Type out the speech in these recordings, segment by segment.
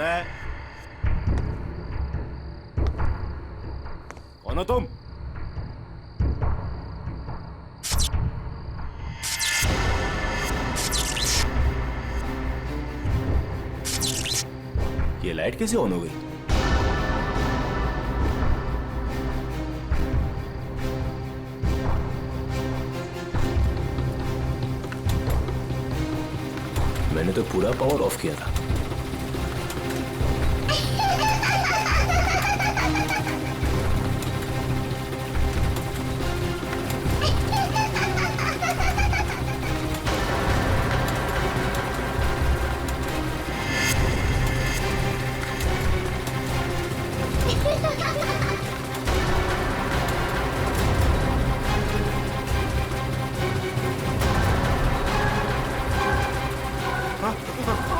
कौन है? कौन हो तुम? ये लाइट कैसे ऑन हो गई? मैंने तो पूरा पावर ऑफ किया था।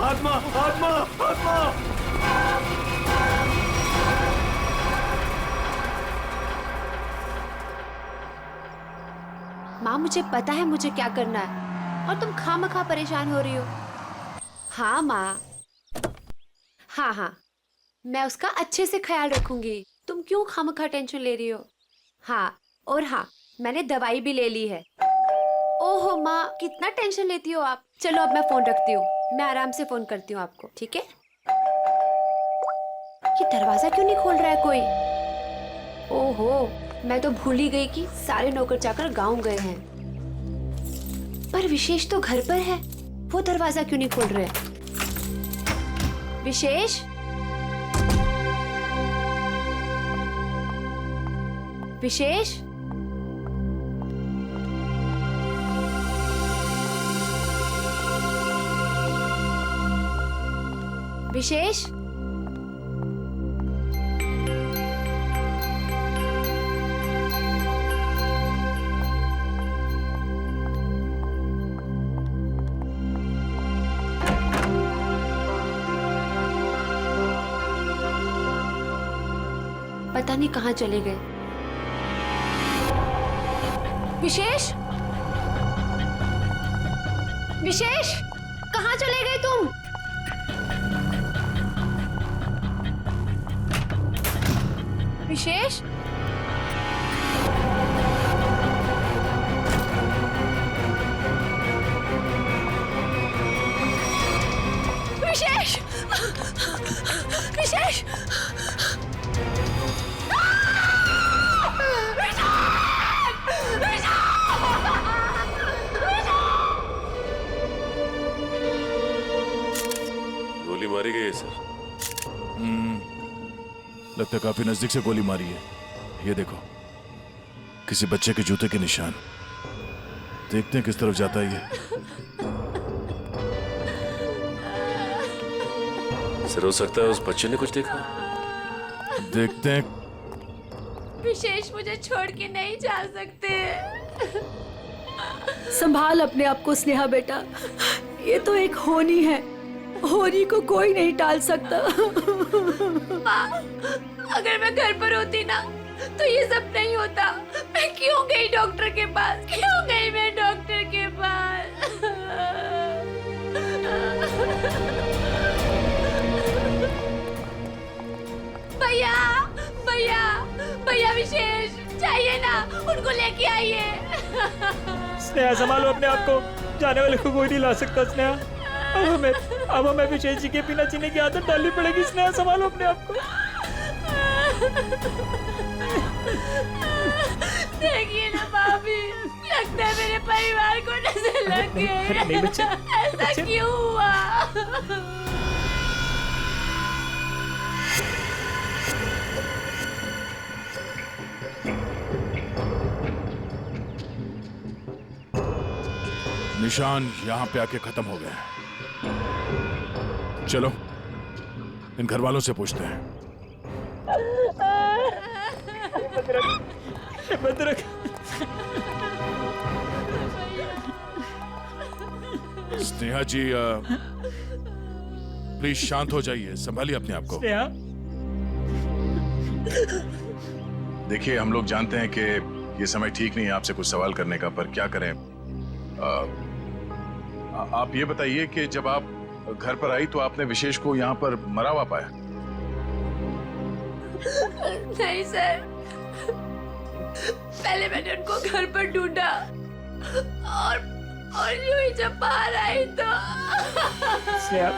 आत्मा आत्मा आत्मा! माँ, मुझे पता है मुझे क्या करना है और तुम खामखा परेशान हो रही हो। हाँ माँ, हाँ, मैं उसका अच्छे से ख्याल रखूंगी। तुम क्यों खामखा टेंशन ले रही हो? हाँ, और हाँ, मैंने दवाई भी ले ली है। ओहो माँ, कितना टेंशन लेती हो आप। चलो अब मैं फोन रखती हूँ, मैं आराम से फोन करती हूँ आपको, ठीक है? ये दरवाजा क्यों नहीं खोल रहा है कोई? ओहो, मैं तो भूल ही गई कि सारे नौकर चाकर गांव गए हैं। पर विशेष तो घर पर है, वो दरवाजा क्यों नहीं खोल रहे? विशेष, विशेष, विशेष, पता नहीं कहाँ चले गए। विशेष, विशेष, कहाँ चले गए तुम? विशेष, विशेष, विशेष, गोली मारी गई है सर। लगता है काफी नजदीक से गोली मारी है। ये देखो, किसी बच्चे के जूते के निशान। देखते हैं किस तरफ जाता है ये। सर, हो सकता है उस बच्चे ने कुछ देखा। देखते हैं। विशेष, मुझे छोड़ के नहीं जा सकते। संभाल अपने आप को स्नेहा बेटा, ये तो एक होनी है, होनी को कोई नहीं टाल सकता। माँ, अगर मैं घर पर होती ना तो ये सब नहीं होता। मैं क्यों गई डॉक्टर के पास? क्यों गई मैं डॉक्टर के पास? भैया, भैया, भैया विशेष चाहिए ना, उनको लेके आइए। स्नेहा, संभालो अपने आप को, जाने वाले को कोई नहीं ला सकता। स्नेहा, अब हमें विशेष जी के बिना जीने की आदत डालनी पड़ेगी। स्नेहा, संभालो अपने आप को। देखिए ना भाभी, लगता है मेरे परिवार को नजर लग गई। नहीं बच्चे, ऐसा क्यों हुआ? निशान यहां पे आके खत्म हो गए। चलो इन घर वालों से पूछते हैं। भद्रक, स्नेहा जी, प्लीज शांत हो जाइए, संभालिए अपने आप को। स्नेहा, देखिए, हम लोग जानते हैं कि ये समय ठीक नहीं है आपसे कुछ सवाल करने का, पर क्या करें। आप ये बताइए कि जब आप घर पर आई तो आपने विशेष को यहाँ पर मरा हुआ पाया? नहीं सर, पहले मैंने उनको घर पर ढूंढा और यूं ही जब बाहर आई तो स्नेहा,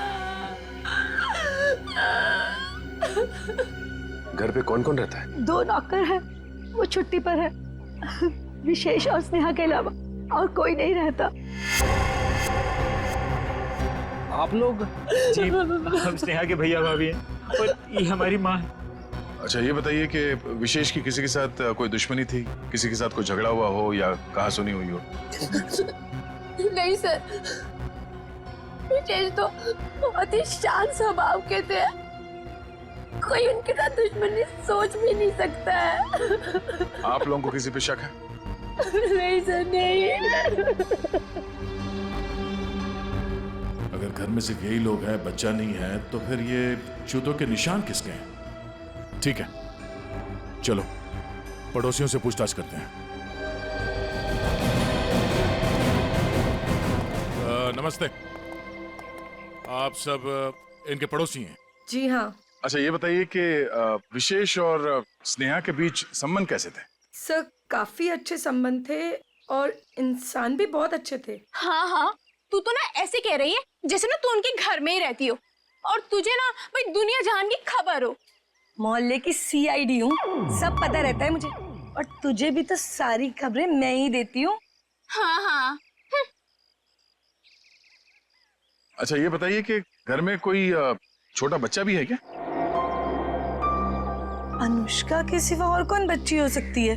घर पे कौन कौन रहता है? 2 नौकर है, वो छुट्टी पर है। विशेष और स्नेहा के अलावा और कोई नहीं रहता। आप लोग? जी, हम स्नेहा के भैया भाभी हैं और ये हमारी माँ है। अच्छा ये बताइए कि विशेष की किसी के साथ कोई दुश्मनी थी, किसी के साथ कोई झगड़ा हुआ हो या कहा सुनी हुई हो? नहीं सर, विशेष तो बहुत ही शांत स्वभाव के थे, कोई उनके साथ दुश्मनी सोच भी नहीं सकता है। आप लोगों को किसी पे शक है? नहीं सर, नहीं। अगर घर में सिर्फ यही लोग हैं, बच्चा नहीं है, तो फिर ये जूतों के निशान किसके हैं? ठीक है, चलो पड़ोसियों से पूछताछ करते हैं। नमस्ते, आप सब इनके पड़ोसी हैं? जी हाँ अच्छा ये बताइए कि विशेष और स्नेहा के बीच संबंध कैसे थे? सर, काफी अच्छे संबंध थे और इंसान भी बहुत अच्छे थे। हाँ हाँ, तू तो ना ऐसे कह रही है जैसे ना तू उनके घर में ही रहती हो और तुझे ना भाई दुनिया जहान की खबर हो। मोहल्ले की CID हूँ, सब पता रहता है मुझे, और तुझे भी तो सारी खबरें मैं ही देती हूँ। हाँ हाँ। अच्छा ये बताइए कि घर में कोई छोटा बच्चा भी है क्या? अनुष्का के सिवा और कौन बच्ची हो सकती है?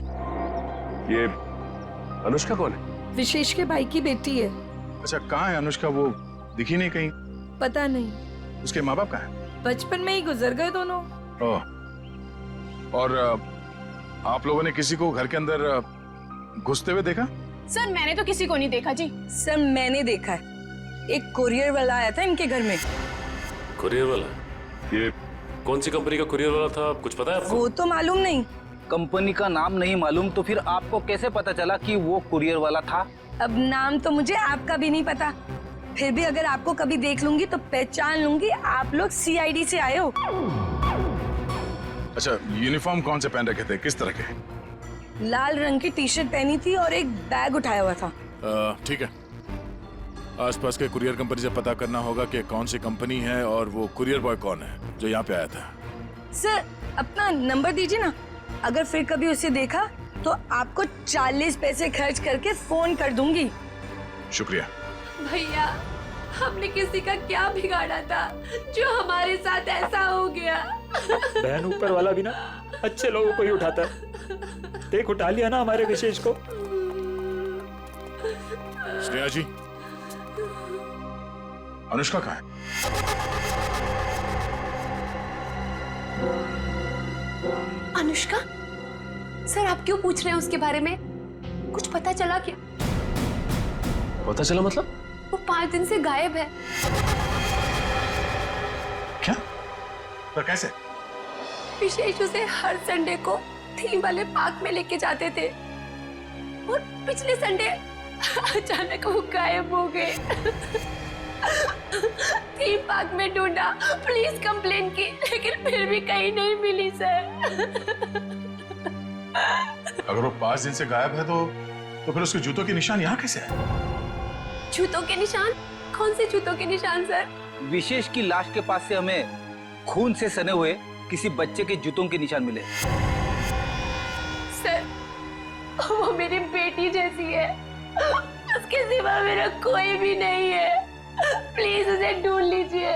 ये अनुष्का कौन है? विशेष के भाई की बेटी है। अच्छा कहाँ है अनुष्का? वो दिखी नहीं कहीं। पता नहीं, उसके माँ बाप कहाँ हैं? बचपन में ही गुजर गए दोनों। ओह, और आप लोगों ने किसी को घर के अंदर घुसते हुए देखा? सर मैंने तो किसी को नहीं देखा जी। सर मैंने देखा है, एक कुरियर वाला आया था इनके घर में। कुरियर वाला? ये कौन सी कंपनी का कुरियर वाला था, कुछ पता है आपको? वो तो मालूम नहीं। कंपनी का नाम नहीं मालूम तो फिर आपको कैसे पता चला कि वो कुरियर वाला था? अब नाम तो मुझे आपका भी नहीं पता, फिर भी अगर आपको कभी देख लूंगी तो पहचान लूंगी आप लोग CID से आए हो। अच्छा यूनिफॉर्म कौन से पहन रखे थे, किस तरह के? लाल रंग की टी-शर्ट पहनी थी और एक बैग उठाया हुआ था। ठीक है, आसपास के कुरियर कंपनी से पता करना होगा कि कौन सी कंपनी है और वो कुरियर बॉय कौन है जो यहाँ पे आया था। सर अपना नंबर दीजिए ना, अगर फिर कभी उसे देखा तो आपको 40 पैसे खर्च करके फोन कर दूंगी। शुक्रिया। भैया, हमने किसी का क्या बिगाड़ा था जो हमारे साथ ऐसा हो गया? बहन ऊपर वाला भी ना अच्छे लोगों को ही उठाता है। देख उठा लिया ना हमारे विशेष को। स्नेहा जी, अनुष्का कहाँ है? अनुष्का? सर आप क्यों पूछ रहे हैं उसके बारे में? कुछ पता चला क्या? पता चला मतलब? वो 5 दिन से गायब है। क्या? पर कैसे? विशेष उसे हर संडे को थीम वाले पार्क में लेके जाते थे और पिछले संडे अचानक वो गायब हो गए। थीम पार्क में ढूंढा, पुलिस कंप्लेन की, लेकिन फिर भी कहीं नहीं मिली सर। अगर वो 5 दिन से गायब है तो फिर उसके जूतों के निशान यहाँ कैसे है? जूतों के निशान? कौन से जूतों के निशान सर? विशेष की लाश के पास से हमें खून से सने हुए किसी बच्चे के जूतों के निशान मिले। सर वो मेरी बेटी जैसी है, उसके सिवा मेरा कोई भी नहीं है। प्लीज उसे ढूंढ लीजिए,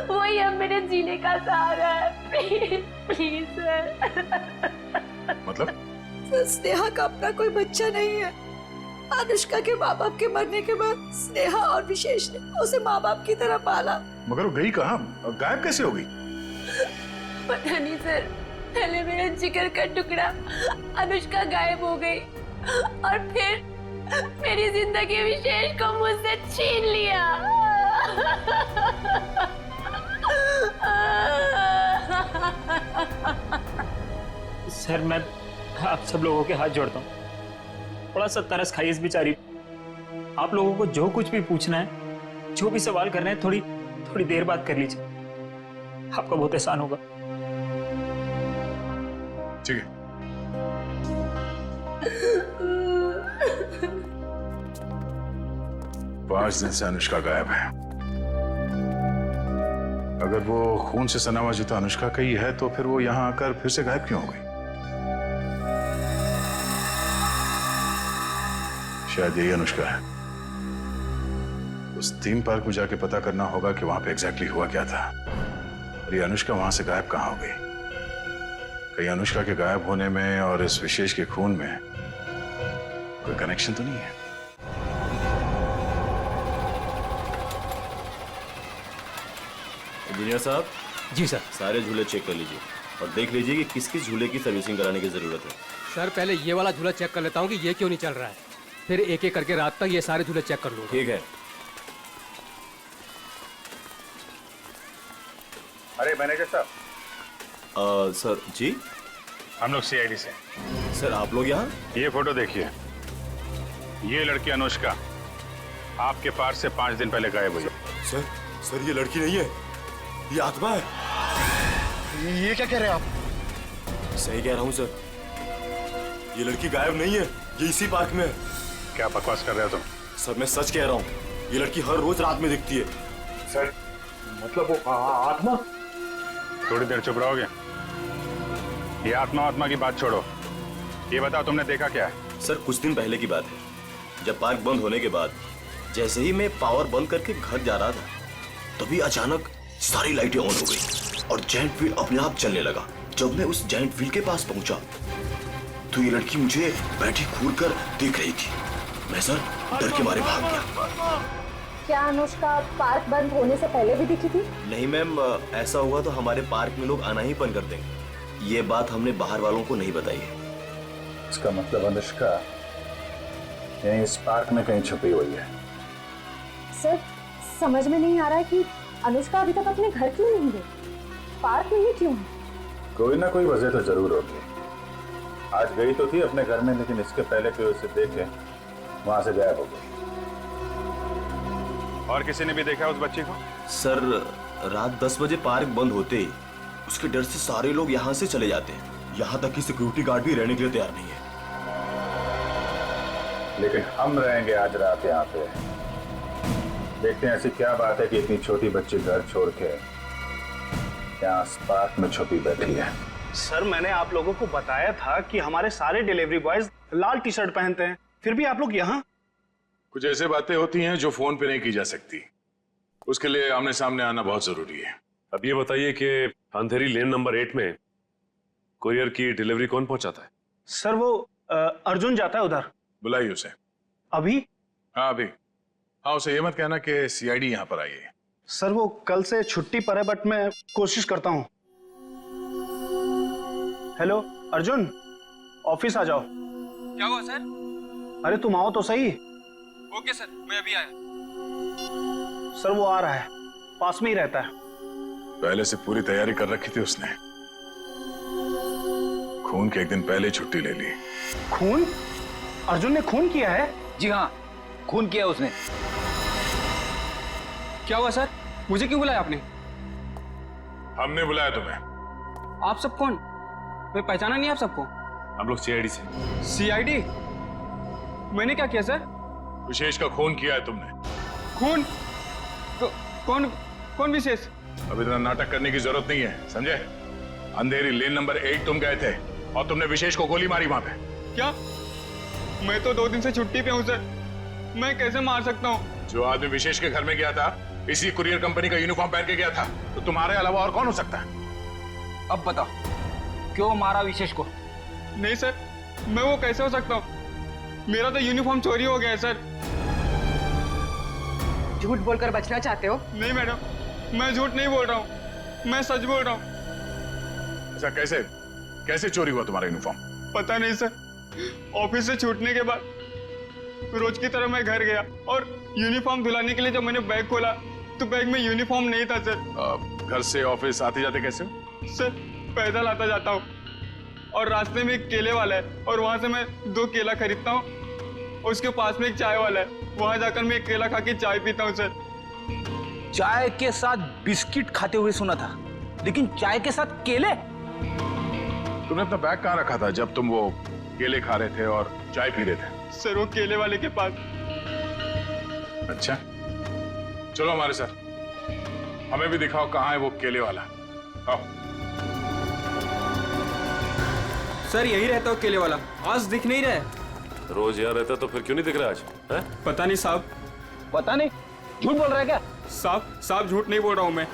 वही अब मेरे जीने का सहारा है। Please please sir. मतलब? सर स्नेहा का अपना कोई बच्चा नहीं है। अनुष्का के माँ बाप के मरने के बाद स्नेहा और विशेष ने उसे माँ बाप की तरह पाला। मगर वो गई कहाँ, गायब कैसे हो गई? पता नहीं सर, पहले मेरा जिगर का टुकड़ा अनुष्का गायब हो गई और फिर मेरी जिंदगी विशेष को मुझसे छीन लिया। सर मैं आप सब लोगों के हाथ जोड़ता हूँ, थोड़ा सा तरस खाइए इस बेचारी। आप लोगों को जो कुछ भी पूछना है, जो भी सवाल करना है, थोड़ी थोड़ी देर बात कर लीजिए, आपका बहुत एहसान होगा। ठीक है। 5 दिन से अनुष्का गायब है। अगर वो खून से सना हुआ जूता अनुष्का का ही है तो फिर वो यहां आकर फिर से गायब क्यों हो गई? शायद यही अनुष्का है। उस थीम पार्क में जाके पता करना होगा कि वहां पे एग्जैक्टली हुआ क्या था और ये अनुष्का वहां से गायब कहां हो गई। कहीं अनुष्का के गायब होने में और इस विशेष के खून में कोई कनेक्शन तो नहीं है? इंजीनियर साहब, जी सर। सारे झूले चेक कर लीजिए और देख लीजिए कि किस किस झूले की सर्विसिंग कराने की जरूरत है। सर पहले ये वाला झूला चेक कर लेता हूँ कि ये क्यों नहीं चल रहा है, फिर एक एक करके रात तक ये सारे झूले चेक कर लूंगा। ठीक है। अरे मैनेजर साहब। सर जी। हम लोग सीआईडी से। सर आप लोग यहाँ? ये फोटो देखिए, ये लड़की अनुष्का आपके पास से 5 दिन पहले गायब हुई। सर ये लड़की नहीं है, ये आत्मा है। ये क्या कह रहे हैं आप? सही कह रहा हूँ सर, ये लड़की गायब नहीं है, ये इसी पार्क में है। क्या बकवास कर रहे हो तुम? सर मैं सच कह रहा हूँ, ये लड़की हर रोज रात में दिखती है। सर मतलब वो आत्मा? थोड़ी देर चुप रहोगे? ये आत्मा की बात छोड़ो, ये बताओ तुमने देखा क्या है? सर कुछ दिन पहले की बात है, जब पार्क बंद होने के बाद जैसे ही मैं पावर बंद करके घर जा रहा था तभी अचानक सारी लाइटें ऑन हो गई और जायंट व्हील अपने आप चलने लगा। जब मैं उस जायंट व्हील के पास पहुंचा तो ये लड़की मुझे बैठी घूर कर देख रही थी। मैं सर डर के मारे भाग गया। क्या अनुष्का पार्क बंद होने से पहले भी दिखी थी? नहीं मैम, ऐसा हुआ तो हमारे पार्क में लोग आना ही बंद कर देंगे। ये बात हमने बाहर वालों को नहीं बताई है। इसका मतलब अनुष्का यहीं इस पार्क में कहीं छुपी हुई है। सर समझ में नहीं आ रहा है कि अनुष्का अभी तक अपने घर क्यों नहीं गई, पार्क में ही क्यों है? कोई ना कोई वजह तो जरूर होगी। आज गई तो थी अपने घर में, लेकिन इसके पहले कोई उसे देखे वहां से गायब हो गई। और किसी ने भी देखा उस बच्ची को? सर रात 10 बजे पार्क बंद होते ही उसके डर से सारे लोग यहाँ से चले जाते हैं, यहाँ तक कि सिक्योरिटी गार्ड भी रहने के लिए तैयार नहीं है। लेकिन हम रहेंगे आज रात यहाँ पे। देखते हैं ऐसी क्या बात है कि इतनी छोटी बच्ची घर छोड़ के यहाँ पार्क में छुपी बैठी है। सर मैंने आप लोगों को बताया था कि हमारे सारे डिलीवरी बॉयज लाल टी शर्ट पहनते हैं, फिर भी आप लोग यहाँ। कुछ ऐसे बातें होती हैं जो फोन पे नहीं की जा सकती, उसके लिए आमने सामने आना बहुत जरूरी है। अब ये बताइए कि अंधेरी लेन नंबर 8 में कुरियर की डिलीवरी कौन पहुंचाता है? सर वो अर्जुन जाता है उधर। बुलाइए उसे। अभी? हाँ अभी। हाँ उसे ये मत कहना कि सीआईडी यहाँ पर आई है। सर वो कल से छुट्टी पर है, बट मैं कोशिश करता हूँ। हेलो अर्जुन, ऑफिस आ जाओ। क्या हुआ सर? अरे तुम आओ तो सही। ओके सर, मैं अभी आया। सर वो आ रहा है, पास में ही रहता है। पहले से पूरी तैयारी कर रखी थी उसने। खून के एक दिन पहले छुट्टी ले ली। खून? अर्जुन ने खून किया है? जी हाँ, खून किया उसने। क्या हुआ सर? मुझे क्यों बुलाया आपने? हमने बुलाया तुम्हें। आप सब कौन? मैं पहचाना नहीं आप सबको। हम लोग सीआईडी से। सीआईडी? मैंने क्या किया सर? विशेष का खून किया है तुमने। खून? कौन विशेष? अब इतना नाटक करने की जरूरत नहीं है, समझे? अंधेरी लेन नंबर 8 तुम गए थे और तुमने विशेष को गोली मारी वहां पे। क्या? मैं तो 2 दिन से छुट्टी पे हूँ सर, मैं कैसे मार सकता हूँ? जो आदमी विशेष के घर में गया था इसी कुरियर कंपनी का यूनिफॉर्म पहन के गया था, तो तुम्हारे अलावा और कौन हो सकता है? अब बताओ क्यों मारा विशेष को? नहीं सर, मैं वो कैसे हो सकता हूँ? मेरा तो यूनिफॉर्म चोरी हो गया है सर। झूठ बोलकर बचना चाहते हो? नहीं मैडम, मैं झूठ नहीं बोल रहा हूँ, मैं सच बोल रहा हूँ। ऐसा कैसे चोरी हुआ तुम्हारा यूनिफॉर्म? पता नहीं सर, ऑफिस से छूटने के बाद रोज की तरह मैं घर गया और यूनिफॉर्म धुलाने के लिए जब मैंने बैग खोला तो बैग में यूनिफॉर्म नहीं था सर। घर से ऑफिस आते जाते कैसे हो? सर पैदल आता जाता हूँ और रास्ते में एक केले वाला है और वहां से मैं 2 केला खरीदता हूँ, उसके पास में एक चाय वाला है, वहां जाकर मैं एक केला खा के चाय पीता हूँ सर। चाय के साथ बिस्किट खाते हुए सुना था, लेकिन चाय के साथ केले? तुमने अपना बैग कहाँ रखा था जब तुम वो केले खा रहे थे और चाय पी रहे थे? सर वो केले वाले के पास। अच्छा, चलो हमारे साथ, हमें भी दिखाओ कहाँ है वो केले वाला। आओ। सर यही रहता हो केले वाला, आज दिख नहीं रहा है। रोज यहाँ रहता तो फिर क्यों नहीं दिख रहा आज? है? पता नहीं साहब। पता नहीं, झूठ बोल रहा है क्या? साहब झूठ नहीं बोल रहा हूँ मैं।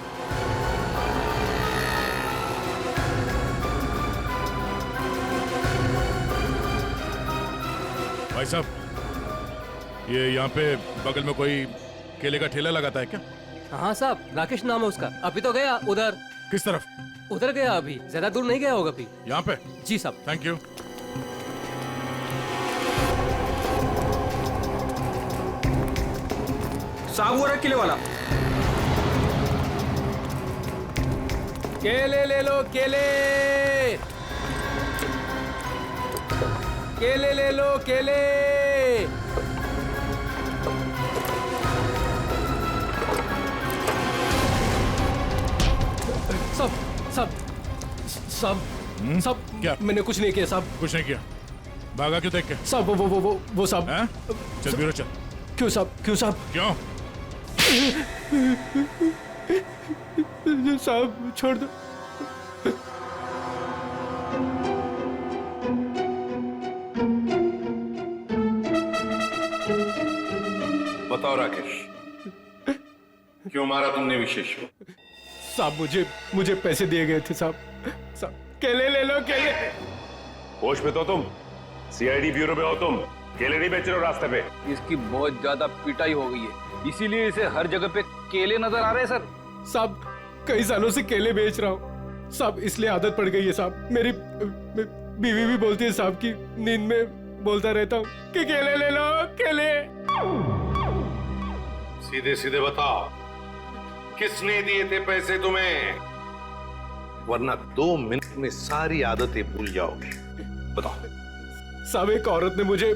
भाई साहब, ये यहाँ पे बगल में कोई केले का ठेला लगाता है क्या? हाँ साहब, राकेश नाम है उसका। अभी तो गया उधर। किस तरफ? उधर गया, अभी ज्यादा दूर नहीं गया होगा अभी। यहाँ पे? जी साहब। Thank you. साहब वो रहा केले वाला। केले ले लो, केले केले ले लो, केले। सब क्या? मैंने कुछ नहीं किया साहब। कुछ नहीं किया? भागा क्यों देख के? साहब वो साहब। हैं? चल ब्यूरो चल। क्यों साहब? क्यों साहब? क्यों? साहब छोड़ दो। बताओ राकेश, क्यों मारा तुमने विशेष को? साहब मुझे पैसे दिए गए थे साहब। केले ले लो, केले। होश में तो तुम? सीआईडी ब्यूरो में हो तुम? केले नहीं बेच रहे हो रास्ते पे? इसकी बहुत ज्यादा पिटाई हो गई है, इसीलिए इसे हर जगह पे केले नजर आ रहे हैं सर। साहब कई सालों से केले बेच रहा हूँ साहब, इसलिए आदत पड़ गई है साहब। मेरी बीवी भी बोलती है साहब की नींद में बोलता रहता हूँ कि केले ले लो, केले। सीधे सीधे बताओ, किसने दिए थे पैसे तुम्हें? वरना 2 मिनट में सारी आदतें भूल जाओगे। बताओ। साहब एक औरत ने मुझे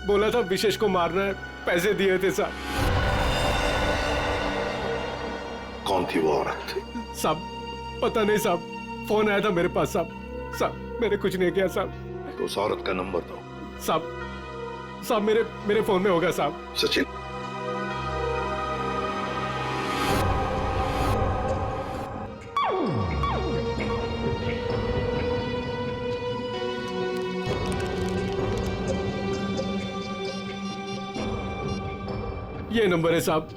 बोला था विशेष को मारना है, पैसे दिए थे साहब। कौन थी वो औरत? साहब पता नहीं साहब, फोन आया था मेरे पास साहब मैंने कुछ नहीं किया साहब। तो उस औरत का नंबर दो। साहब मेरे फोन में होगा साहब। सचिन, ये नंबर है साहब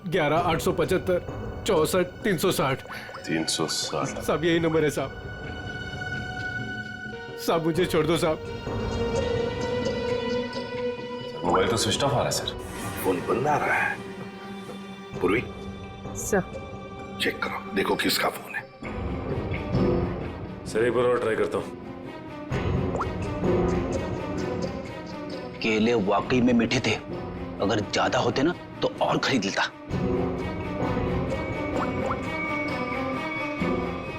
11 875 64 360। 360? साहब यही नंबर है साहब। साहब मुझे छोड़ दो साहब। मोबाइल तो स्विच ऑफ आ रहा है सर। फोन बंद आ रहा है। पूर्वी सर चेक करो, देखो किसका फोन है। सर एक बार और ट्राई करता हूँ। केले वाकई में मीठे थे, अगर ज्यादा होते ना तो और खरीद लेता।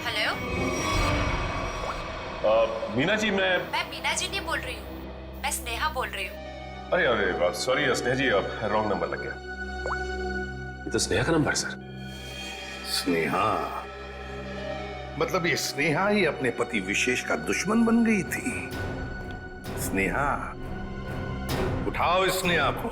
हेलो, मीना जी, मैं मीना जी नहीं बोल रही हूँ, मैं स्नेहा बोल रही हूँ। अरे सॉरी स्नेहा जी, रॉन्ग नंबर लग गया। ये तो स्नेहा का नंबर है सर। स्नेहा? मतलब ये स्नेहा ही अपने पति विशेष का दुश्मन बन गई थी। स्नेहा, उठाओ इस स्नेहा को।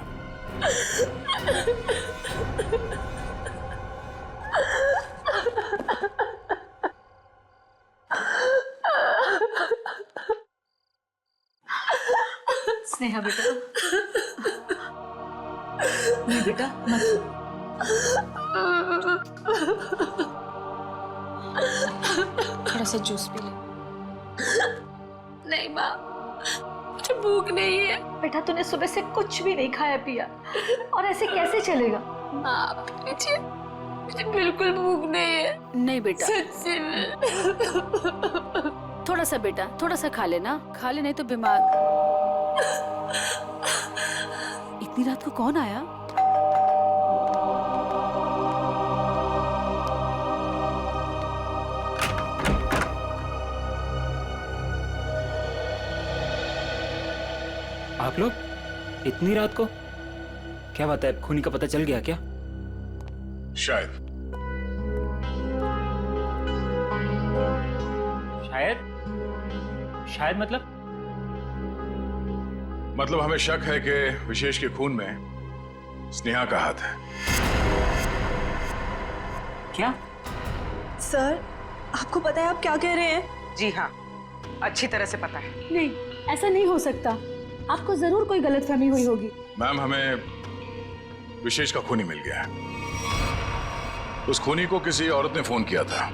स्नेहा बेटा, नहीं बेटा मत। थोड़ा सा जूस पी ले। नहीं माँ, मुझे भूख नहीं है। बेटा तूने सुबह से कुछ भी नहीं खाया पिया, और ऐसे कैसे चलेगा? माँ मुझे बिल्कुल भूख नहीं है। नहीं बेटा, सच्ची में। थोड़ा सा बेटा, थोड़ा सा खा लेना, नहीं तो बीमार। इतनी रात को कौन आया? आप लोग इतनी रात को? क्या बात है, खूनी का पता चल गया क्या? शायद। शायद मतलब हमें शक है कि विशेष के खून में स्नेहा का हाथ है। क्या? सर, आपको पता है आप क्या कह रहे हैं? जी हाँ, अच्छी तरह से पता है। नहीं, ऐसा नहीं हो सकता। आपको जरूर कोई गलतफहमी हुई होगी। मैम, हमें विशेष का खूनी मिल गया है। उस खूनी को किसी औरत ने फोन किया था।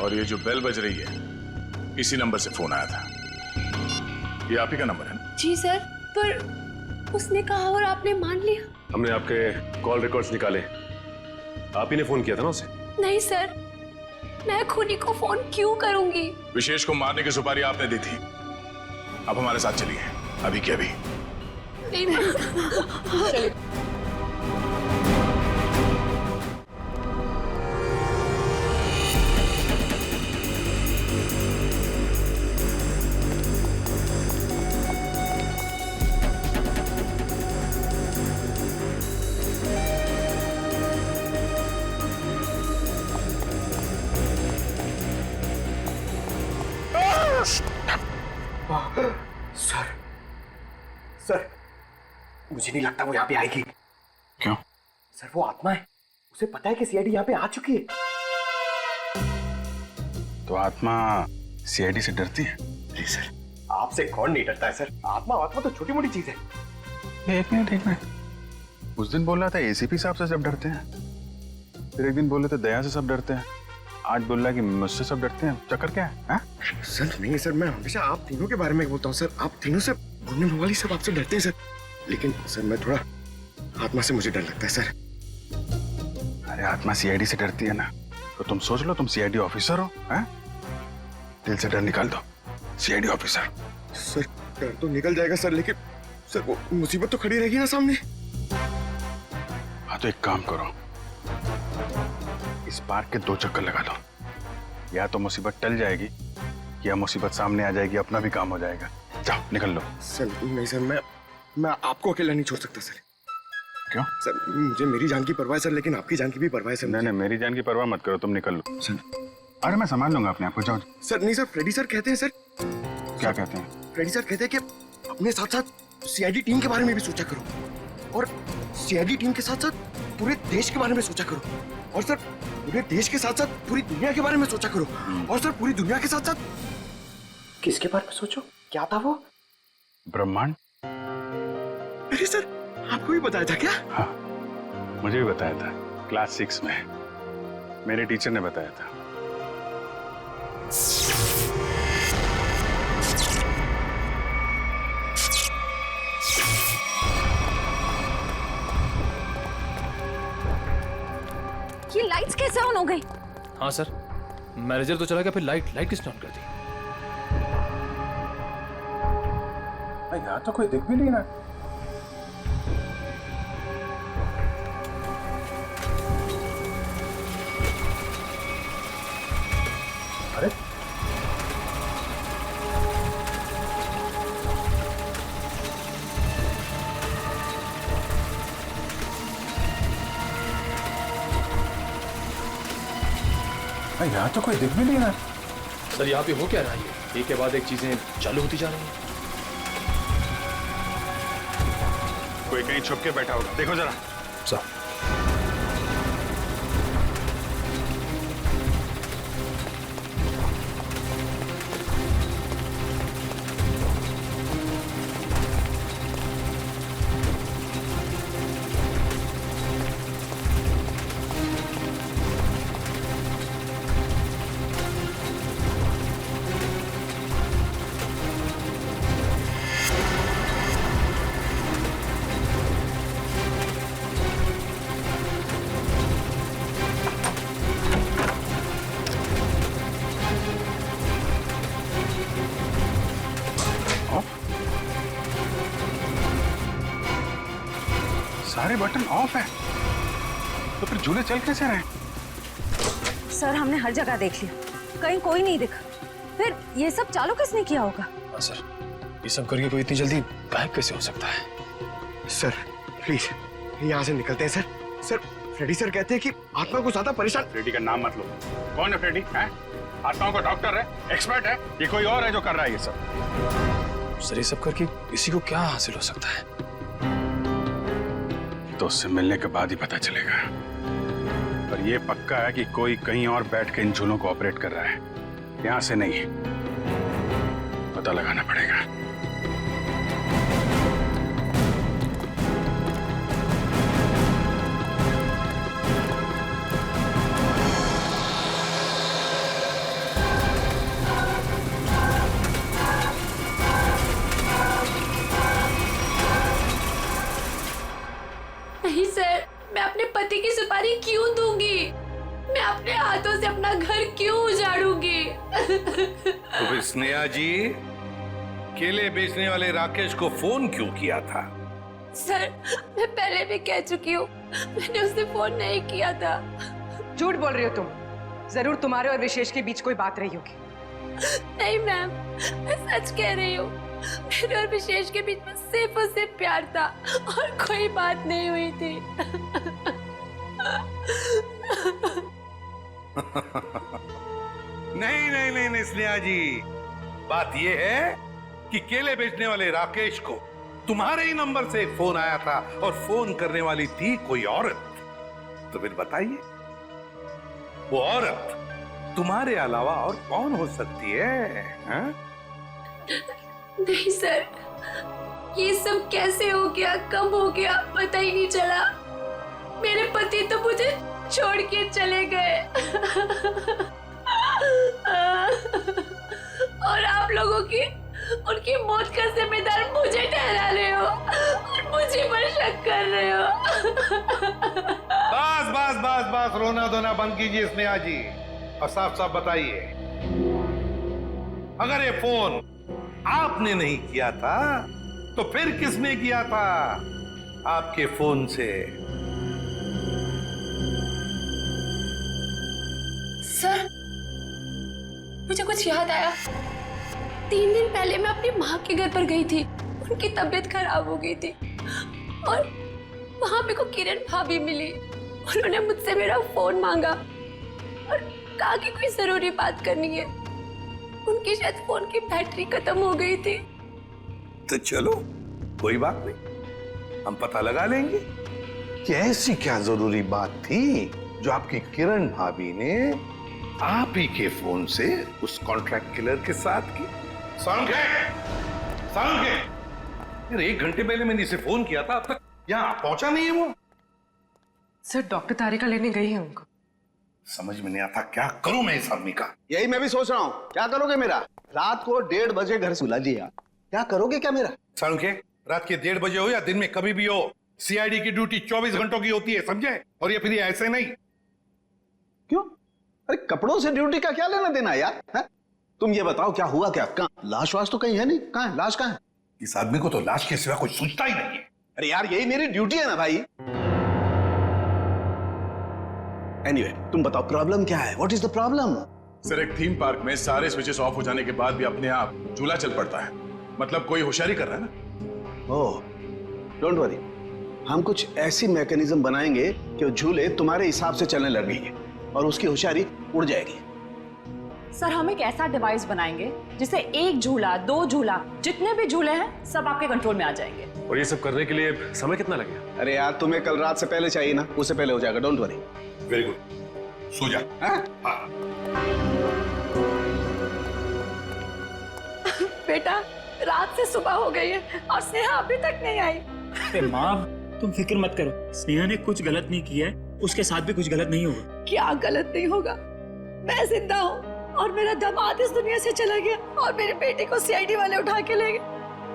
और ये जो बेल बज रही है, इसी नंबर से फोन आया था। ये आप ही का नंबर है ना? जी सर, पर उसने कहा और आपने मान लिया। हमने आपके कॉल रिकॉर्ड्स निकाले, आप ही ने फोन किया था ना उसे? नहीं सर, मैं खूनी को फोन क्यों करूंगी? विशेष को मारने की सुपारी आपने दी थी। अब हमारे साथ चलिए, अभी के अभी। नहीं नहीं। सर, मुझे नहीं लगता वो यहाँ पे आएगी। क्यों? सर, वो आत्मा है, उसे पता है कि सीआईडी यहाँ पे आ चुकी है। तो आत्मा सीआईडी से डरती है? नहीं सर, आपसे कौन नहीं डरता है सर? आत्मा तो छोटी मोटी चीज है। एक मिनट। उस दिन बोल रहा था एसीपी साहब से सब डरते हैं, फिर एक दिन बोल रहे थे दया से सब डरते हैं, आज बोल रहा है कि मुझसे सब डरते हैं। चक्कर क्या है? सर नहीं सर, मैं हमेशा आप तीनों के बारे में बोलता हूँ सर। आप तीनों से घूमने वाली सब आपसे डरते हैं सर। लेकिन सर, मैं थोड़ा आत्मा से मुझे डर लगता है सर। अरे आत्मा सीआईडी से डरती है ना, तो तुम सोच लो तुम सीआईडी ऑफिसर हो, हैं? दिल से डर निकाल दो, सीआईडी ऑफिसर। सर, डर तो निकल जाएगा सर, लेकिन सर वो मुसीबत तो खड़ी रहेगी ना सामने। हाँ, तो एक काम करो, इस पार्क के 2 चक्कर लगा दो। या तो मुसीबत टल जाएगी, या मुसीबत सामने आ जाएगी, अपना भी काम हो जाएगा। जाओ, निकल लो। सर नहीं सर, मैं आपको अकेला नहीं छोड़ सकता सर। क्यों? सर, मुझे मेरी जान की परवाह है सर, लेकिन आपकी जान की भी परवाह है सर। नहीं, मेरी जान की परवाह मत करो, तुम निकल लो सर। अरे मैं संभाल लूंगा अपने आप को, जाओ। सर नहीं सर, फ्रेडी सर कहते हैं सर। क्या कहते हैं? फ्रेडी सर कहते हैं कि अपने साथ साथ सीआईडी टीम के बारे में भी सोचा करो, और सीआईडी टीम के साथ साथ पूरे देश के बारे में सोचा करो, और सर पूरे देश के साथ साथ पूरी दुनिया के बारे में सोचा करो, और सर पूरी दुनिया के साथ साथ किसके बारे में सोचो? क्या था वो? ब्रह्मांड। अरे सर, आपको भी बताया था क्या? हाँ, मुझे भी बताया था, क्लास 6 में मेरे टीचर ने बताया था। ये लाइट्स कैसे ऑन हो गई? हाँ सर, मैनेजर तो चला गया, फिर लाइट किसने ऑन कर दी? यहाँ तो कोई दिख भी नहीं रहा। अरे यहाँ तो कोई दिख भी नहीं रहा। सर, यहाँ पे हो क्या रहा है? एक के बाद एक चीजें चालू होती जा रही हैं। कोई कहीं छुप के बैठा होगा, देखो जरा। सर, सारे बटन ऑफ है, तो फिर झूले चल कैसे रहे? सर, हमने हर जगह देख लिया, कहीं कोई नहीं दिखा। फिर ये सब चालू किसने किया होगा? हाँ सर, ये सब करके कोई इतनी जल्दी गायब कैसे हो सकता है? सर प्लीज यहाँ से निकलते हैं सर। सर फ्रेडी सर कहते हैं कि आत्मा को ज्यादा परेशान। फ्रेडी का नाम मत लो। कौन है फ्रेडी? हैं? आत्माओं का डॉक्टर है, एक्सपर्ट है, ये कोई और है जो कर रहा है ये सब? सर ये सब करके इसी को क्या हासिल हो सकता है? तो उससे मिलने के बाद ही पता चलेगा। पर ये पक्का है कि कोई कहीं और बैठ के इन झूलों को ऑपरेट कर रहा है, यहां से नहीं। पता लगाना पड़ेगा। नहीं सर, मैं अपने पति की सुपारी क्यों दूंगी? मैं अपने हाथों से अपना घर क्यों उजाड़ूंगी? तो फिर स्नेहा जी केले बेचने वाले राकेश को फोन क्यों किया था? सर मैं पहले भी कह चुकी हूँ, मैंने उसे फोन नहीं किया था। झूठ बोल रही हो तुम। जरूर तुम्हारे और विशेष के बीच कोई बात रही होगी। नहीं मैम, मैं सच कह रही हूँ। मेरे और विशेष के बीच में सिर्फ और सिर्फ प्यार था और कोई बात नहीं हुई थी। नहीं नहीं नहीं नहीं स्नेहा जी, बात यह है कि केले बेचने वाले राकेश को तुम्हारे ही नंबर से एक फोन आया था और फोन करने वाली थी कोई औरत। तो फिर बताइए, वो औरत तुम्हारे अलावा और कौन हो सकती है? हा? नहीं सर, ये सब कैसे हो गया, कब हो गया, पता ही नहीं चला। मेरे पति तो मुझे छोड़ के चले गए और आप लोगों की उनकी मौत का जिम्मेदार मुझे ठहरा रहे हो और मुझे पर शक कर रहे हो। बस बस बस बस, रोना धोना बंद कीजिए स्नेहा जी और साफ साफ बताइए, अगर ये फोन आपने नहीं किया था तो फिर किसने किया था आपके फोन से? सर मुझे कुछ याद आया। 3 दिन पहले मैं अपनी माँ के घर पर गई थी, उनकी तबीयत खराब हो गई थी और वहां पे को किरण भाभी मिली। उन्होंने मुझसे मेरा फोन मांगा और कहा कि कोई जरूरी बात करनी है। उनकी शायद फोन की बैटरी खत्म हो गई थी। तो चलो कोई बात नहीं, हम पता लगा लेंगे कि ऐसी क्या जरूरी बात थी जो आपकी किरण भाभी ने आप ही के फोन से उस कॉन्ट्रैक्ट किलर के साथ की। साउंड है। यार 1 घंटे पहले मैंने इसे फोन किया था, अब तक यहाँ पहुंचा नहीं है वो। सर डॉक्टर तारिका लेने गई है उनको। समझ में नहीं आता क्या करूं मैं इस आदमी का। यही मैं भी सोच रहा हूँ, क्या करोगे मेरा? रात को 1:30 बजे घर से बुला दिया, क्या करोगे क्या मेरा? साउंड के रात के 1:30 बजे हो या दिन में कभी भी हो, सीआईडी की ड्यूटी 24 घंटों की होती है, समझे? और ये फिर ऐसे नहीं। क्यों? अरे कपड़ों से ड्यूटी का क्या लेना देना यार? है? तुम ये बताओ क्या हुआ क्या? कहाँ लाश वाश तो कहीं है नहीं, कहाँ है लाश? कहाँ है? इस आदमी को तो लाश के सिवा कुछ सोचता ही नहीं है। अरे यार यही मेरी ड्यूटी है ना भाई। एनीवे, तुम बताओ प्रॉब्लम क्या है? What is the problem? Sir एक थीम पार्क में सारे स्विचेस ऑफ हो जाने के बाद भी अपने आप झूला चल पड़ता है, मतलब कोई होशियारी कर रहा है ना। ओह डोंट वरी, हम कुछ ऐसी मैकेनिज्म बनाएंगे कि वो झूले तुम्हारे हिसाब से चलने लगेंगे और उसकी होशियारी उड़ जाएगी। सर हम एक ऐसा डिवाइस बनाएंगे जिससे 1 झूला 2 झूला जितने भी झूले हैं सब आपके कंट्रोल में आ जाएंगे। और ये सब करने के लिए समय कितना लगेगा? अरे यार तुम्हें कल रात से पहले चाहिए ना, उससे पहले हो जाएगा, डोंट वरी। वेरी गुड, सो जा। हाँ? बेटा रात से सुबह हो गई है और स्नेहा अभी तक नहीं आई। अरे माँ तुम फिक्र मत करो, स्नेहा ने कुछ गलत नहीं किया है, उसके साथ भी कुछ गलत नहीं होगा। क्या गलत नहीं होगा? मैं जिंदा हूँ और मेरा दामाद इस दुनिया से चला गया और मेरे बेटे को सीआईडी वाले उठा के ले गए।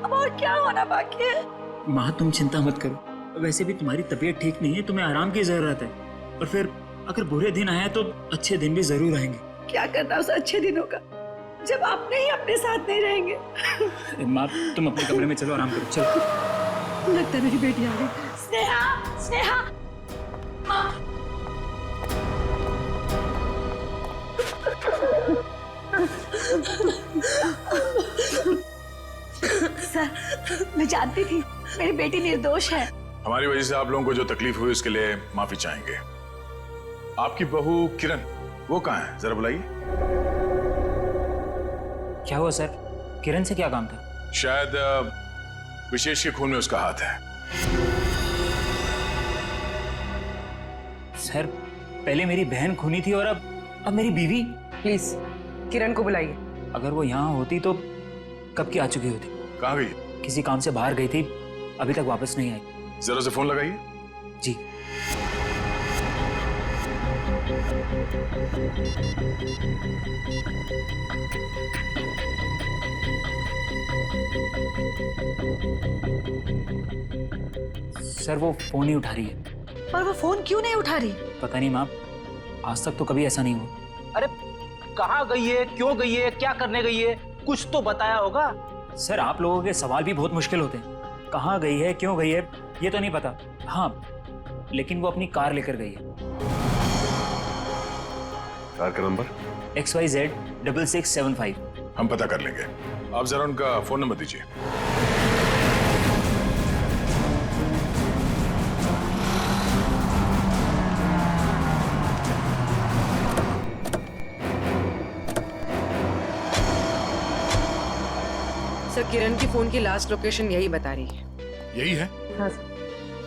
अब और क्या होना बाकी है? माँ तुम चिंता मत करो, वैसे भी तुम्हारी तबीयत ठीक नहीं है, तुम्हें आराम की जरूरत है। और फिर अगर बुरे दिन आए तो अच्छे दिन भी जरूर आएंगे। क्या करना उस अच्छे दिनों का जब आपने ही अपने साथ नहीं रहेंगे। माँ तुम अपने कमरे में चलो, आराम करो, चलो। लगता है मेरी बेटी आ गई। स्नेहा, स्नेहा, माँ। मैं जानती थी मेरी बेटी निर्दोष है। हमारी वजह से आप लोगों को जो तकलीफ हुई उसके लिए माफी चाहेंगे। आपकी बहू किरण वो कहाँ है, जरा बुलाइए। क्या हुआ सर? किरण से क्या काम था? शायद विशेष के खून में उसका हाथ है। सर पहले मेरी बहन खूनी थी और अब मेरी बीवी। प्लीज किरण को बुलाइए। अगर वो यहाँ होती तो कब की आ चुकी होती। कहाँ गई? किसी काम से बाहर गई थी, अभी तक वापस नहीं आई। जरा से फोन लगाइए। जी। सर वो फोन नहीं उठा रही है। पर वो फोन क्यों नहीं उठा रही? पता नहीं माँ, आज तक तो कभी ऐसा नहीं हुआ। अरे कहाँ गई है, क्यों गई है, क्या करने गई है, कुछ तो बताया होगा। सर आप लोगों के सवाल भी बहुत मुश्किल होते हैं। कहाँ गई है, क्यों गई है, ये तो नहीं पता। हाँ लेकिन वो अपनी कार लेकर गई है। कार का नंबर? XYZ 6675। हम पता कर लेंगे। आप जरा उनका फोन नंबर दीजिए। सर किरण की फोन की लास्ट लोकेशन यही बता रही है। यही है? हाँ।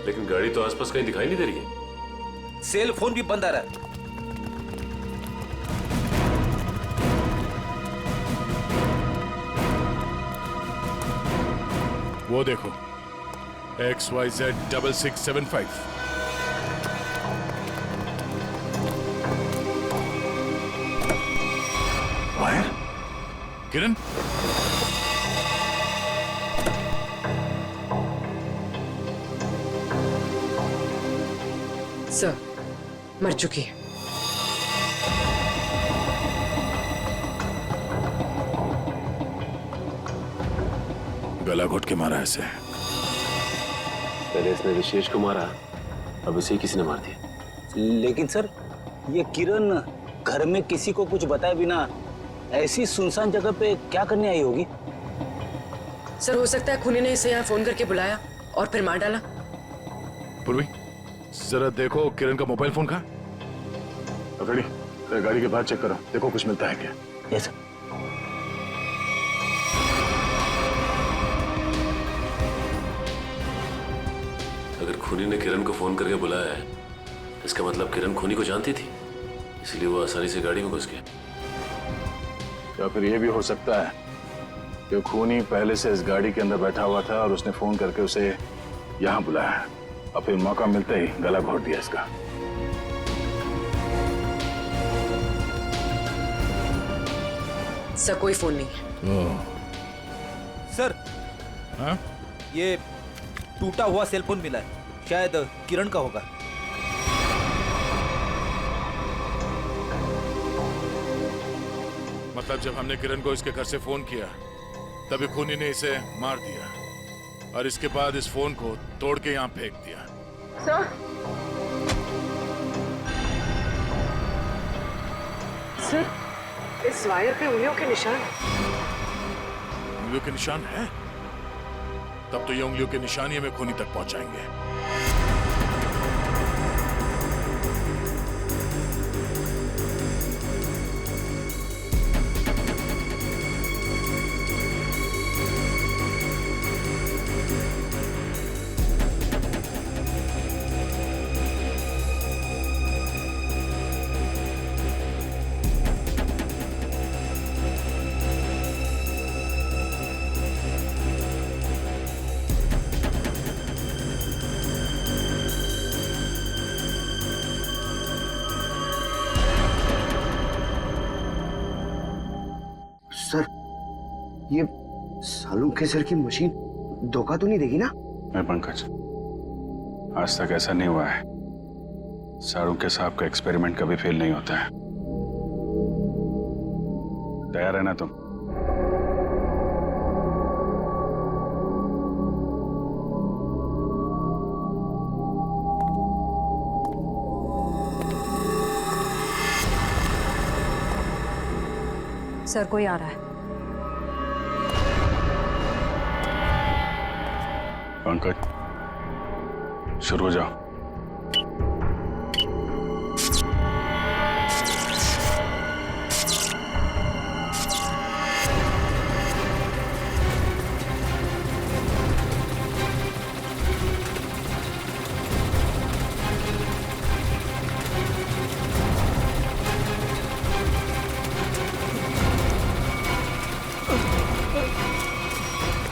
लेकिन गाड़ी तो आसपास कहीं दिखाई नहीं दे रही है। सेल फोन भी बंद आ रहा है। वो देखो XYZ 6675। वायर? किरण? सर मर चुकी है। गला घोट के मारा ऐसे। पहले इसने विशेष को मारा, अब इसे किसी ने मार दिया। लेकिन सर ये किरण घर में किसी को कुछ बताए बिना ऐसी सुनसान जगह पे क्या करने आई होगी? सर हो सकता है खूनी ने इसे यहाँ फोन करके बुलाया और फिर मार डाला। पूर्वी जरा देखो किरण का मोबाइल फोन कहाँ? अकड़ी गाड़ी के बाद चेक करो, देखो कुछ मिलता है क्या। Yes sir. अगर खूनी ने किरण को फोन करके बुलाया है, इसका मतलब किरण खूनी को जानती थी, इसलिए वो आसानी से गाड़ी में घुस गया। या फिर ये भी हो सकता है कि खूनी पहले से इस गाड़ी के अंदर बैठा हुआ था और उसने फोन करके उसे यहाँ बुलाया और फिर मौका मिलते ही गला घोट दिया इसका। सर कोई फोन नहीं है। सर हाँ? ये टूटा हुआ सेलफोन मिला है, शायद किरण का होगा। मतलब जब हमने किरण को इसके घर से फोन किया तभी खूनी ने इसे मार दिया और इसके बाद इस फोन को तोड़ के यहाँ फेंक दिया। सर इस वायर पे उंगलियों के निशान। उंगलियों के निशान है? तब तो ये उंगलियों के निशान ही हमें खूनी तक पहुंचाएंगे। सर ये सालों के सर की मशीन धोखा तो नहीं देगी ना? मैं पंकज, आज तक ऐसा नहीं हुआ है। सारू के साहब का एक्सपेरिमेंट कभी फेल नहीं होता है। तैयार है ना तुम? सर कोई आ रहा है। पंकज, शुरू हो जाओ।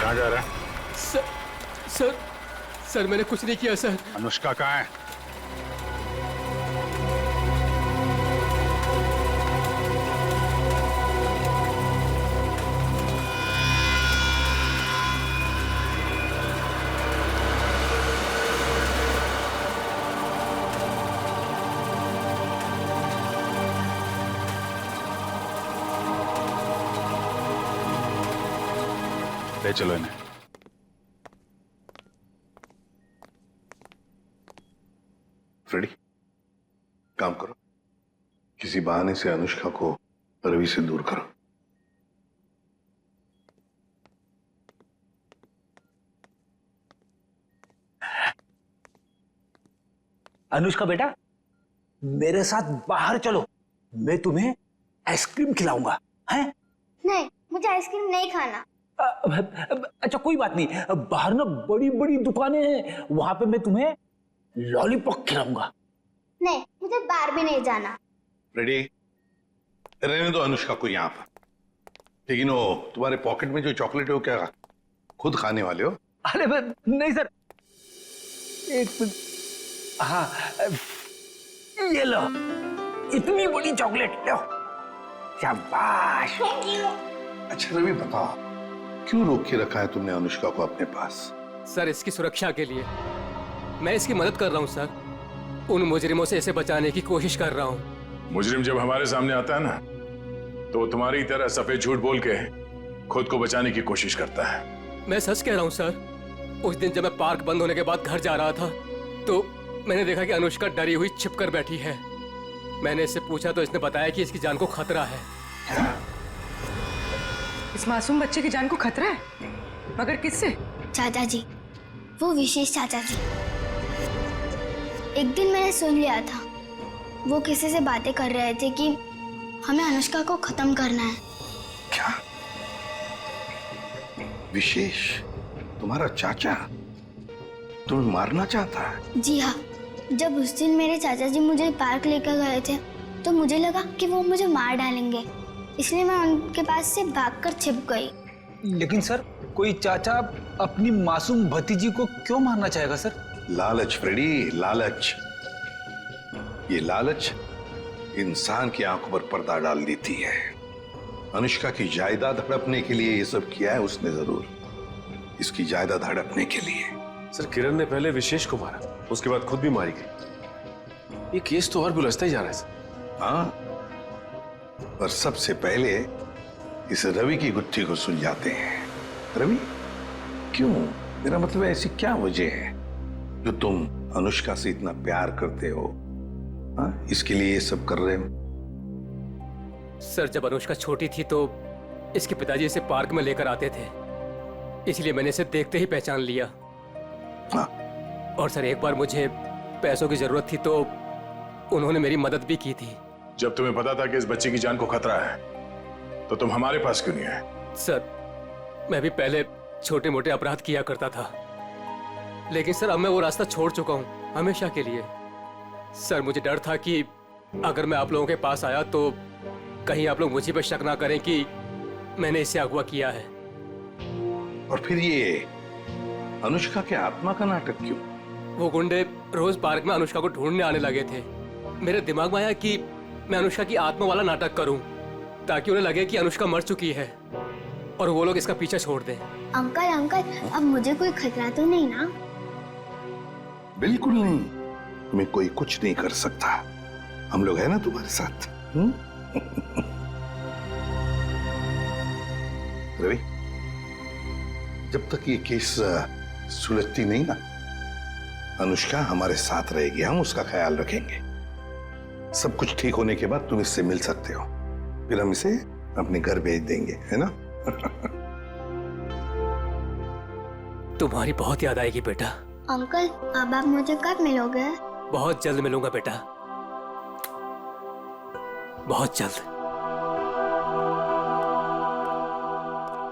कहाँ जा रहा है? सर मैंने कुछ नहीं किया सर। अनुष्का कहाँ है? ले चलो इन्हें। फ्रेडी, काम करो, किसी बहाने से अनुष्का को रवि से दूर करो। अनुष्का बेटा, मेरे साथ बाहर चलो, मैं तुम्हें आइसक्रीम खिलाऊंगा। हैं? नहीं, मुझे आइसक्रीम नहीं खाना। अच्छा कोई बात नहीं, बाहर ना बड़ी बड़ी दुकानें हैं, वहां पे मैं तुम्हें लॉलीपॉप खिलाऊंगा। नहीं, मुझे बाहर भी नहीं जाना। रेडी, रहने दो अनुष्का को यहाँ पर। लेकिन वो तुम्हारे पॉकेट में जो चॉकलेट है वो क्या खुद खाने वाले हो? अरे नहीं सर, एक हाँ, ये लो, इतनी बड़ी चॉकलेट लो, शाबाश। अच्छा रवि बताओ, क्यों रोक के रखा है तुमने अनुष्का को अपने पास? सर इसकी सुरक्षा के लिए मैं इसकी मदद कर रहा हूँ सर। उन मुजरिमों से इसे बचाने की कोशिश कर रहा हूँ। मुजरिम जब हमारे सामने आता है ना, तो वो तुम्हारी तरह सफेद झूठ बोल के खुद को बचाने की कोशिश करता है। मैं सच कह रहा हूँ सर। उस दिन जब मैं पार्क बंद होने के बाद घर जा रहा था, तो मैंने देखा कि अनुष्का डरी हुई छिपकर बैठी है। मैंने इससे पूछा तो इसने बताया कि इसकी जान को खतरा है। इस मासूम बच्चे की जान को खतरा है? मगर किससे? चाचा जी, वो विशेष चाचा जी। एक दिन मैंने सुन लिया था, वो किसी से बातें कर रहे थे कि हमें अनुष्का को खत्म करना है। क्या? विशेष तुम्हारा चाचा तुम्हें मारना चाहता है? जी हाँ, जब उस दिन मेरे चाचा जी मुझे पार्क लेकर गए थे, तो मुझे लगा कि वो मुझे मार डालेंगे, इसलिए मैं उनके पास से भागकर छिप गई। लेकिन सर, कोई चाचा अपनी मासूम भतीजी को क्यों मारना चाहेगा सर? लालच फ्रेडी, लालच। ये लालच इंसान की आंखों पर पर्दा डाल देती है। अनुष्का की जायदाद हड़पने के लिए ये सब किया है उसने जरूर, इसकी जायदाद हड़पने के लिए। सर किरण ने पहले विशेष को मारा, उसके बाद खुद भी मारी गई। ये केस तो और भी उलझता ही जा रहा है सर। हाँ, और सबसे पहले इस रवि की गुत्थी को सुलझाते हैं। रवि, क्यों? मेरा मतलब है, ऐसी क्या वजह है जो तुम अनुष्का से इतना प्यार करते हो? हाँ, इसके लिए ये सब कर रहे हो? सर जब अनुष्का छोटी थी तो इसके पिताजी इसे पार्क में लेकर आते थे, इसलिए मैंने इसे देखते ही पहचान लिया। हाँ। और सर एक बार मुझे पैसों की जरूरत थी तो उन्होंने मेरी मदद भी की थी। जब तुम्हें पता था कि इस बच्चे की जान को खतरा है, तो तुम हमारे पास क्यों नहीं आए? सर मैं भी पहले छोटे मोटे अपराध किया करता था, लेकिन सर अब मैं वो रास्ता छोड़ चुका हूँ हमेशा के लिए। सर मुझे डर था कि अगर मैं आप लोगों के पास आया तो कहीं आप लोग मुझे पर शक ना करें कि मैंने इसे अगवा किया है। और फिर ये अनुष्का के आत्मा का नाटक क्यों? वो गुंडे रोज पार्क में अनुष्का को ढूंढने आने लगे थे। मेरे दिमाग में आया कि मैं अनुष्का की आत्मा वाला नाटक करूं, ताकि उन्हें लगे कि अनुष्का मर चुकी है और वो लोग इसका पीछा छोड़ दें। अंकल अंकल, अब मुझे कोई खतरा तो नहीं ना? बिल्कुल नहीं, तुम्हें कोई कुछ नहीं कर सकता। हम लोग हैं ना तुम्हारे साथ। रवि, जब तक ये केस सुलझती नहीं ना, अनुष्का हमारे साथ रहेगी, हम उसका ख्याल रखेंगे। सब कुछ ठीक होने के बाद तुम इससे मिल सकते हो, फिर हम इसे अपने घर भेज देंगे, है ना? तुम्हारी बहुत याद आएगी बेटा। अंकल अब आप मुझे कब मिलोगे? बहुत जल्द मिलूंगा बेटा, बहुत जल्द।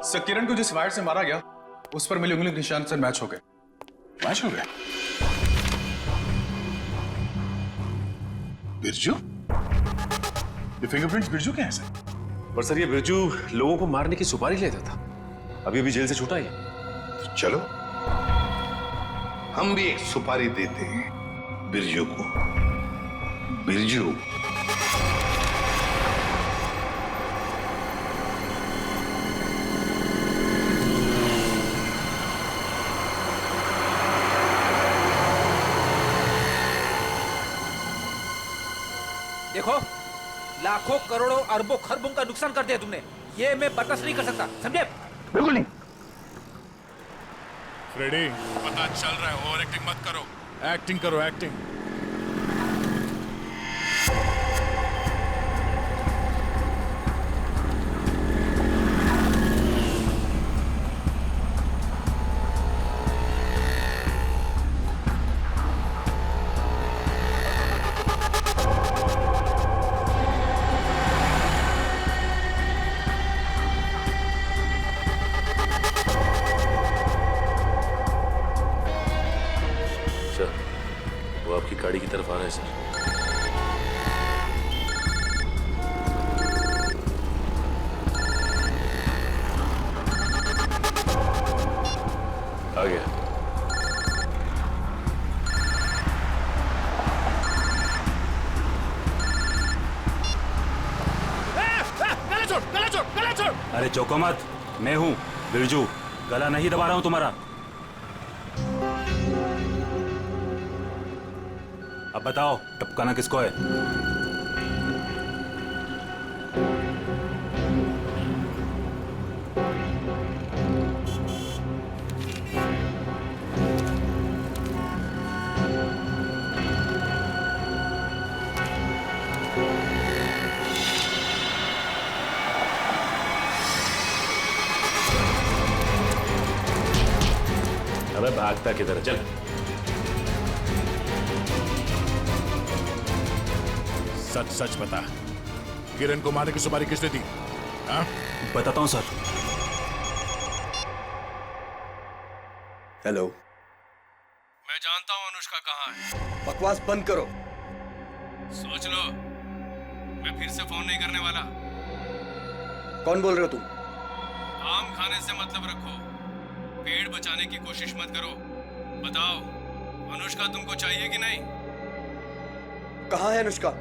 सर किरण को जिस वायर से मारा गया उस पर मिले उंगली के निशान से मैच हो गए। मैच हो गए? बिरजू? ये फिंगरप्रिंट्स बिरजू के हैं सर? पर सर ये बिरजू लोगों को मारने की सुपारी लेता था, अभी अभी जेल से छूटा है। चलो हम भी एक सुपारी देते हैं बिरजू को। बिरजू देखो, लाखों करोड़ों अरबों खरबों का नुकसान कर दिया तुमने, ये मैं बर्दाश्त नहीं कर सकता, समझे? बिल्कुल नहीं। फ्रेडी, पता चल रहा है, ओवर एक्टिंग मत करो, एक्टिंग करो, एक्टिंग। गाड़ी की तरफ आ रहा है सर। आ गया। गला छोड़। अरे चौको मत, मैं हूँ बिरजू, गला नहीं दबा रहा हूँ तुम्हारा। अब बताओ टपकाना किसको है? अबे भागता किधर, चल। सच सच बता, किरण को मारने की सुपारी किसने दी? हाँ? बताता हूँ सर। हेलो, मैं जानता हूँ अनुष्का कहाँ है। बकवास बंद करो। सोच लो, मैं फिर से फोन नहीं करने वाला। कौन बोल रहे हो तुम? आम खाने से मतलब रखो, पेड़ बचाने की कोशिश मत करो। बताओ, अनुष्का तुमको चाहिए कि नहीं? कहाँ है अनुष्का?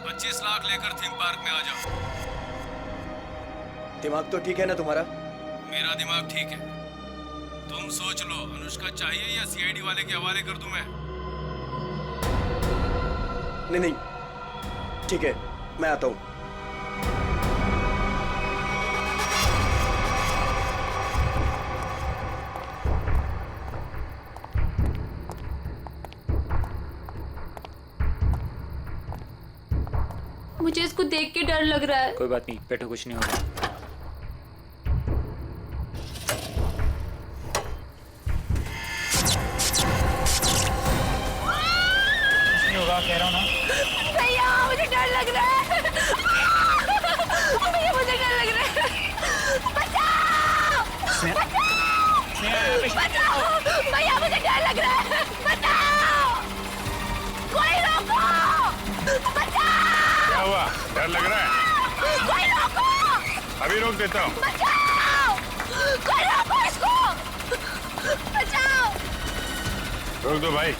25 लाख लेकर थीम पार्क में आ जाओ। दिमाग तो ठीक है ना तुम्हारा? मेरा दिमाग ठीक है। तुम सोच लो, अनुष्का चाहिए या सीआईडी वाले के हवाले कर दूं मैं? नहीं, ठीक है, मैं आता हूँ। मुझे इसको देख के डर लग रहा है। कोई बात नहीं, बैठो, कुछ नहीं होगा। कुछ नहीं होगा, कह रहा हूँ ना। भैया मुझे डर लग रहा है। भैया मुझे डर लग रहा है। बचाओ! बचाओ! भैया मुझे डर लग रहा है। बचाओ! कोई रोको! बचाओ! क्या हुआ? डर लग रहा है? कोई रोको! अभी रोक देता हूँ। बचाओ! कोई रोको इसको! बचाओ! रोक दो भाई।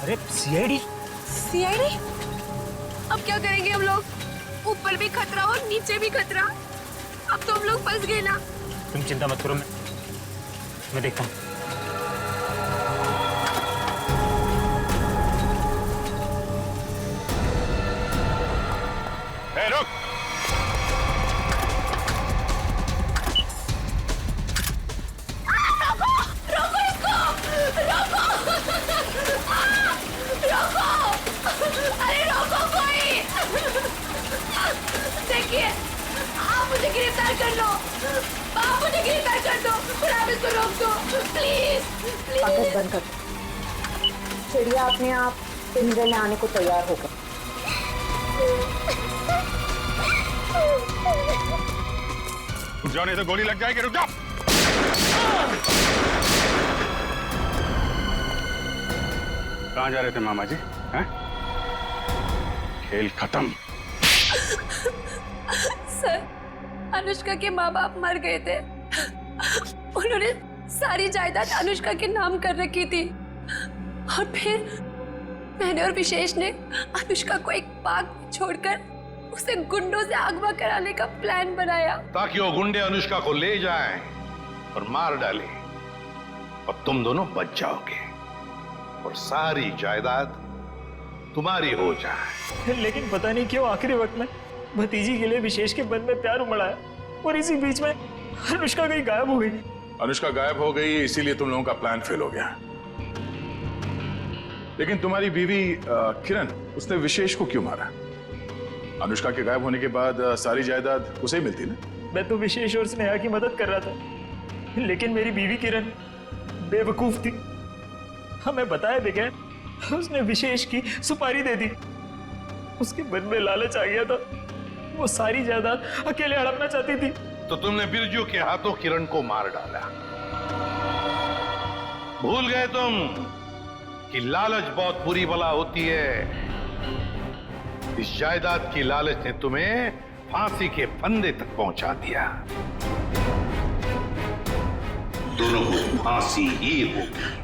अरे सीआईडी? सीआईडी? अब क्या करेंगे हम लोग? ऊपर भी खतरा और नीचे भी खतरा। अब तो हम लोग फंस गए ना। तुम चिंता मत करो, मैं देखता हूँ। रुक! रोको! कर लो। आप मुझे गिरफ्तार कर दो, आप इसको रोक दो, प्लीज पागल प्लीज। बंद कर। चिड़िया अपने आप पिंजरे में आने को तैयार हो गई। रुक जाओ नहीं तो गोली लग जाएगी। रुक जाओ। कहाँ जा रहे थे मामा जी? हैं? खेल खत्म। सर, अनुष्का के माँ बाप मर गए थे। उन्होंने सारी जायदाद अनुष्का के नाम कर रखी थी और फिर मैंने और विशेष ने अनुष्का को एक पार्क में छोड़कर उसे गुंडों से अगवा कराने का प्लान बनाया ताकि वो गुंडे अनुष्का को ले जाएं और मार डालें और तुम दोनों बच जाओगे और सारी जायदाद तुम्हारी हो जाए। लेकिन पता नहीं क्यों आखिरी वक्त में भतीजी के लिए विशेष के मन में प्यार उमड़ा है और इसी बीच में अनुष्का कहीं गायब हो गई। अनुष्का गायब हो गई इसीलिए तुम लोगों का प्लान फेल हो गया। लेकिन तुम्हारी बीवी किरण, उसने विशेष को क्यों मारा? अनुष्का के गायब होने के बाद सारी जायदाद उसे ही मिलती ना। मैं तो विशेष और स्नेहा की मदद कर रहा था, लेकिन मेरी बीवी किरण बेवकूफ थी। हमें बताया बगैर उसने विशेष की सुपारी दे दी। उसके मन में लालच आ गया था, वो सारी जायदाद अकेले हड़पना चाहती थी। तो तुमने बिरजू के हाथों किरण को मार डाला। भूल गए तुम कि लालच बहुत बुरी बला होती है। इस जायदाद की लालच ने तुम्हें फांसी के फंदे तक पहुंचा दिया। दोनों को फांसी ही होगी।